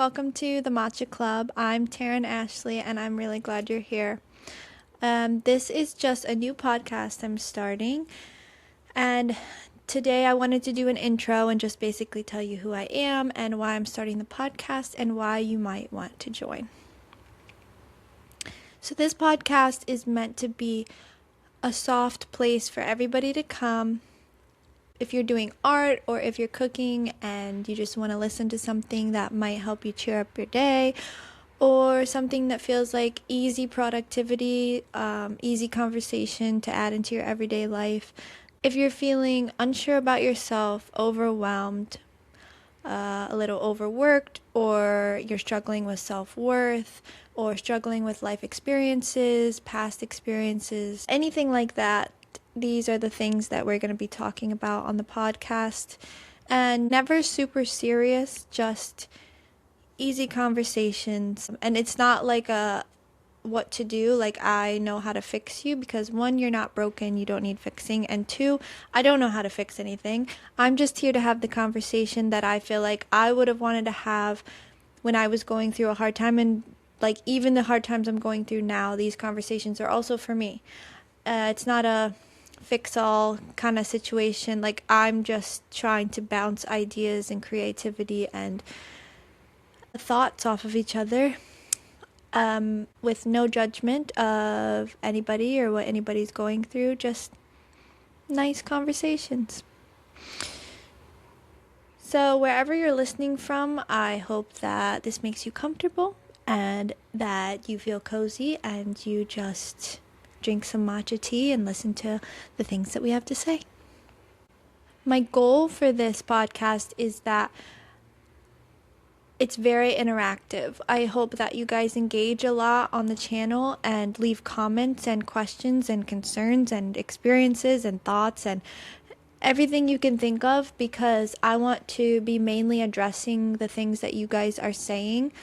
welcome to the Matcha Club. I'm Taryn Ashley, and I'm really glad you're here. This is just a new podcast I'm starting, and today I wanted to do an intro and just basically tell you who I am and why I'm starting the podcast and why you might want to join. So this podcast is meant to be a soft place for everybody to come. If you're doing art or if you're cooking and you just want to listen to something that might help you cheer up your day, or something that feels like easy productivity, easy conversation to add into your everyday life. If you're feeling unsure about yourself, overwhelmed, a little overworked, or you're struggling with self-worth, or struggling with life experiences, past experiences, anything like that, these are the things that we're going to be talking about on the podcast. And never super serious, just easy conversations. And it's not like a what to do, like I know how to fix you, because one, you're not broken, you don't need fixing, and two, I don't know how to fix anything. I'm just here to have the conversation that I feel like I would have wanted to have when I was going through a hard time, and like even the hard times I'm going through now, these conversations are also for me. It's not a fix-all kind of situation. Like, I'm just trying to bounce ideas and creativity and thoughts off of each other, with no judgment of anybody or what anybody's going through, just nice conversations. So wherever you're listening from, I hope that this makes you comfortable and that you feel cozy and you just drink some matcha tea and listen to the things that we have to say. My goal for this podcast is that it's very interactive. I hope that you guys engage a lot on the channel and leave comments and questions and concerns and experiences and thoughts and everything you can think of, because I want to be mainly addressing the things that you guys are saying.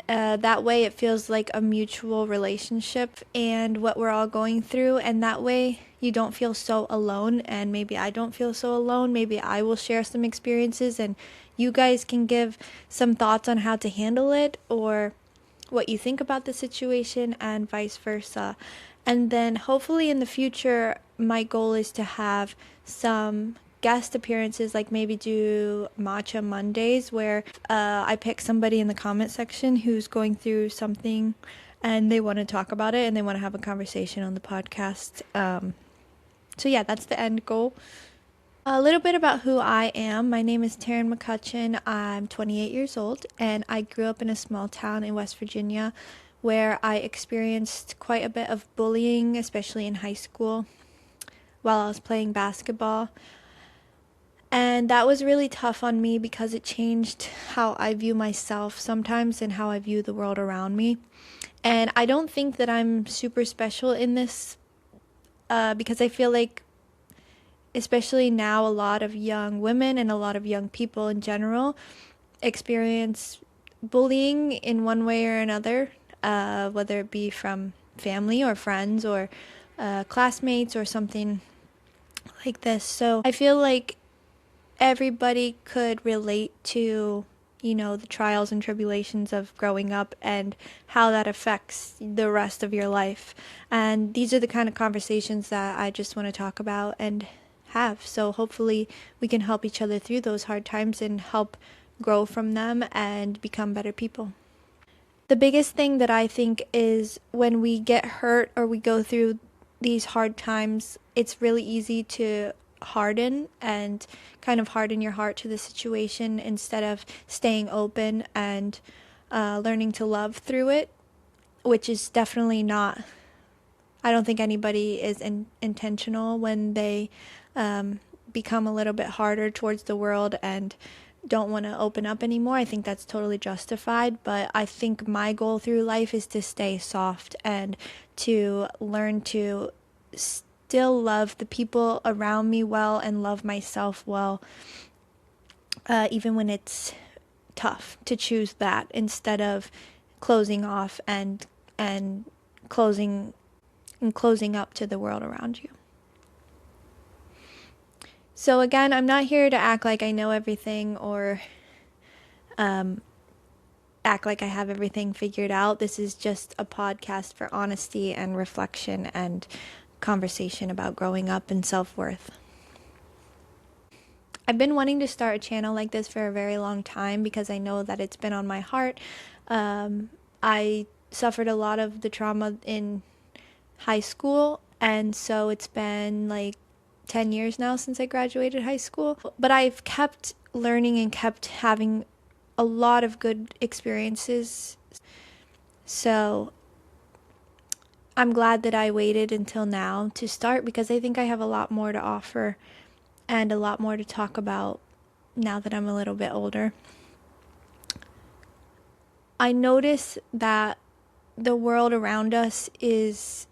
That way it feels like a mutual relationship and what we're all going through, and that way you don't feel so alone, and maybe I don't feel so alone. Maybe I will share some experiences and you guys can give some thoughts on how to handle it or what you think about the situation, and vice versa. And then hopefully in the future, my goal is to have some guest appearances, like maybe do Matcha Mondays, where I pick somebody in the comment section who's going through something and they want to talk about it and they want to have a conversation on the podcast. So yeah, that's the end goal. A little bit about who I am. My name is Taryn McCutcheon. I'm 28 years old and I grew up in a small town in West Virginia where I experienced quite a bit of bullying, especially in high school while I was playing basketball. And that was really tough on me because it changed how I view myself sometimes and how I view the world around me. And I don't think that I'm super special in this, because I feel like, especially now, a lot of young women and a lot of young people in general experience bullying in one way or another, whether it be from family or friends or classmates or something like this. So I feel like everybody could relate to, the trials and tribulations of growing up and how that affects the rest of your life. And these are the kind of conversations that I just want to talk about and have. So hopefully we can help each other through those hard times and help grow from them and become better people. The biggest thing that I think is when we get hurt or we go through these hard times, it's really easy to harden and kind of harden your heart to the situation instead of staying open and learning to love through it, which is definitely not, I don't think anybody is intentional when they become a little bit harder towards the world and don't want to open up anymore. I think that's totally justified, but I think my goal through life is to stay soft and to learn to still love the people around me well and love myself well, even when it's tough, to choose that instead of closing off and closing up to the world around you. So again, I'm not here to act like I know everything or act like I have everything figured out. This is just a podcast for honesty and reflection and conversation about growing up and self-worth. I've been wanting to start a channel like this for a very long time because I know that it's been on my heart. I suffered a lot of the trauma in high school, and so it's been like 10 years now since I graduated high school. But I've kept learning and kept having a lot of good experiences. So I'm glad that I waited until now to start because I think I have a lot more to offer and a lot more to talk about now that I'm a little bit older. I notice that the world around us is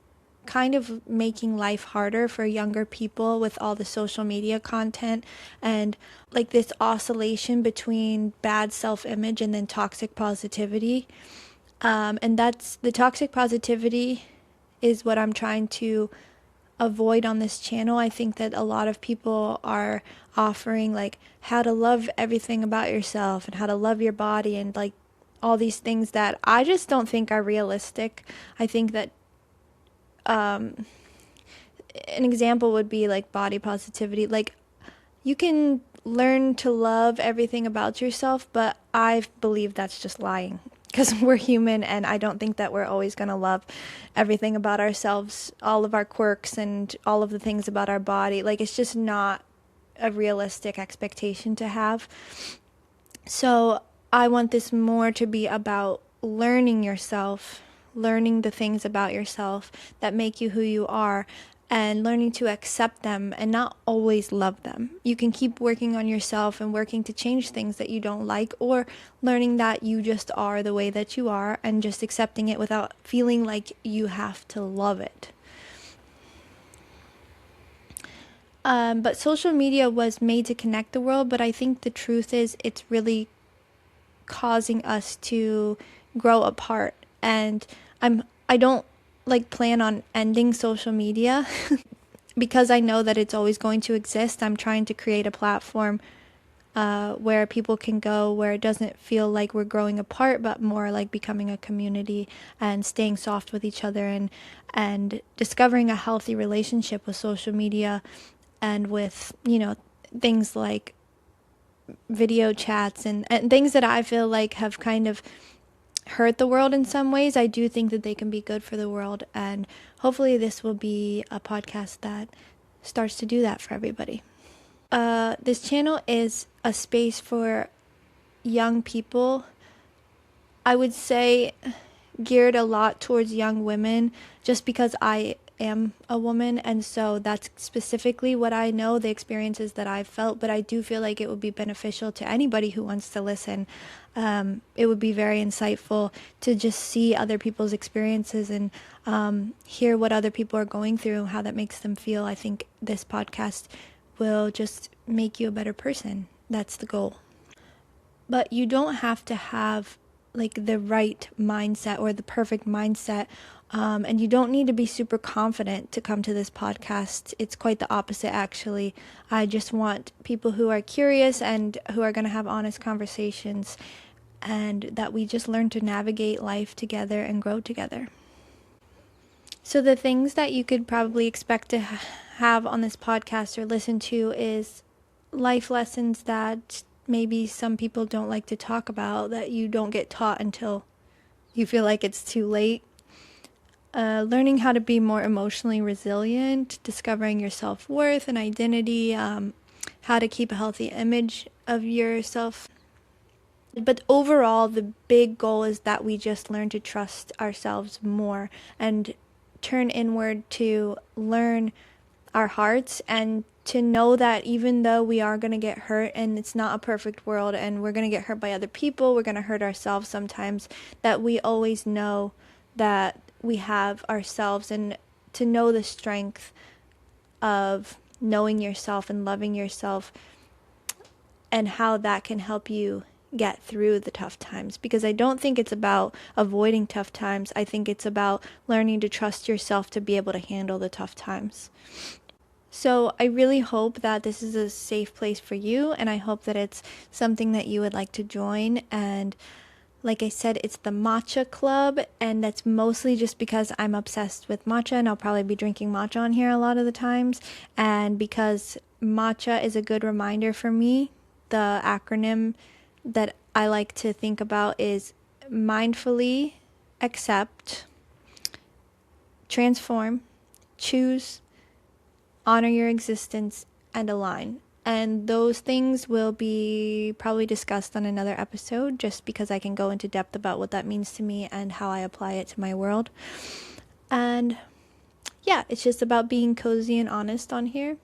kind of making life harder for younger people with all the social media content and like this oscillation between bad self-image and then toxic positivity. And that's the toxic positivity is what I'm trying to avoid on this channel. I think that a lot of people are offering like how to love everything about yourself and how to love your body and like all these things that I just don't think are realistic. I think that an example would be like body positivity. Like you can learn to love everything about yourself, but I believe that's just lying. Because we're human, and I don't think that we're always going to love everything about ourselves, all of our quirks and all of the things about our body. Like, it's just not a realistic expectation to have. So I want this more to be about learning yourself, learning the things about yourself that make you who you are, and learning to accept them and not always love them. You can keep working on yourself and working to change things that you don't like, or learning that you just are the way that you are and just accepting it without feeling like you have to love it. But social media was made to connect the world, but I think the truth is it's really causing us to grow apart. And I don't like plan on ending social media because I know that it's always going to exist. I'm trying to create a platform where people can go, where it doesn't feel like we're growing apart, but more like becoming a community and staying soft with each other and discovering a healthy relationship with social media and with, you know, things like video chats and things that I feel like have kind of hurt the world in some ways. I do think that they can be good for the world, and hopefully this will be a podcast that starts to do that for everybody. This channel is a space for young people. I would say geared a lot towards young women just because I am a woman, and so that's specifically what I know, the experiences that I've felt, but I do feel like it would be beneficial to anybody who wants to listen. It would be very insightful to just see other people's experiences and hear what other people are going through, how that makes them feel. I think this podcast will just make you a better person. That's the goal. But you don't have to have like the right mindset or the perfect mindset. And you don't need to be super confident to come to this podcast. It's quite the opposite, actually. I just want people who are curious and who are going to have honest conversations, and that we just learn to navigate life together and grow together. So the things that you could probably expect to have on this podcast or listen to is life lessons that maybe some people don't like to talk about, that you don't get taught until you feel like it's too late. Learning how to be more emotionally resilient, discovering your self-worth and identity, how to keep a healthy image of yourself. But overall, the big goal is that we just learn to trust ourselves more and turn inward to learn our hearts and to know that even though we are going to get hurt and it's not a perfect world and we're going to get hurt by other people, we're going to hurt ourselves sometimes, that we always know that we have ourselves, and to know the strength of knowing yourself and loving yourself and how that can help you get through the tough times. Because I don't think it's about avoiding tough times. I think it's about learning to trust yourself to be able to handle the tough times. So I really hope that this is a safe place for you, and I hope that it's something that you would like to join and Like I said, it's the Matcha Club, and that's mostly just because I'm obsessed with matcha, and I'll probably be drinking matcha on here a lot of the times. And because matcha is a good reminder for me, the acronym that I like to think about is mindfully accept, transform, choose, honor your existence, and align. And those things will be probably discussed on another episode, just because I can go into depth about what that means to me and how I apply it to my world. And yeah, it's just about being cozy and honest on here.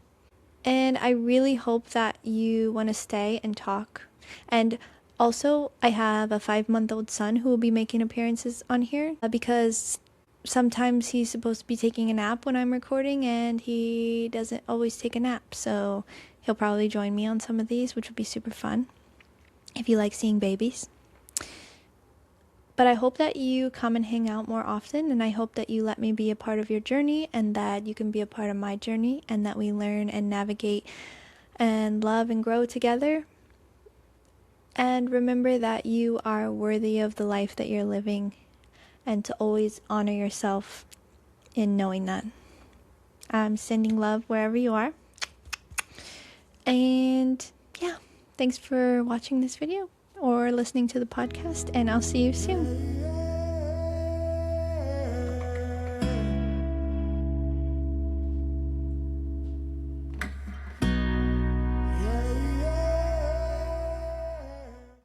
And I really hope that you want to stay and talk. And also, I have a 5-month-old son who will be making appearances on here, because sometimes he's supposed to be taking a nap when I'm recording, and he doesn't always take a nap. So he'll probably join me on some of these, which would be super fun if you like seeing babies. But I hope that you come and hang out more often, and I hope that you let me be a part of your journey, and that you can be a part of my journey, and that we learn and navigate and love and grow together. And remember that you are worthy of the life that you're living, and to always honor yourself in knowing that. I'm sending love wherever you are. And yeah, thanks for watching this video or listening to the podcast, and I'll see you soon.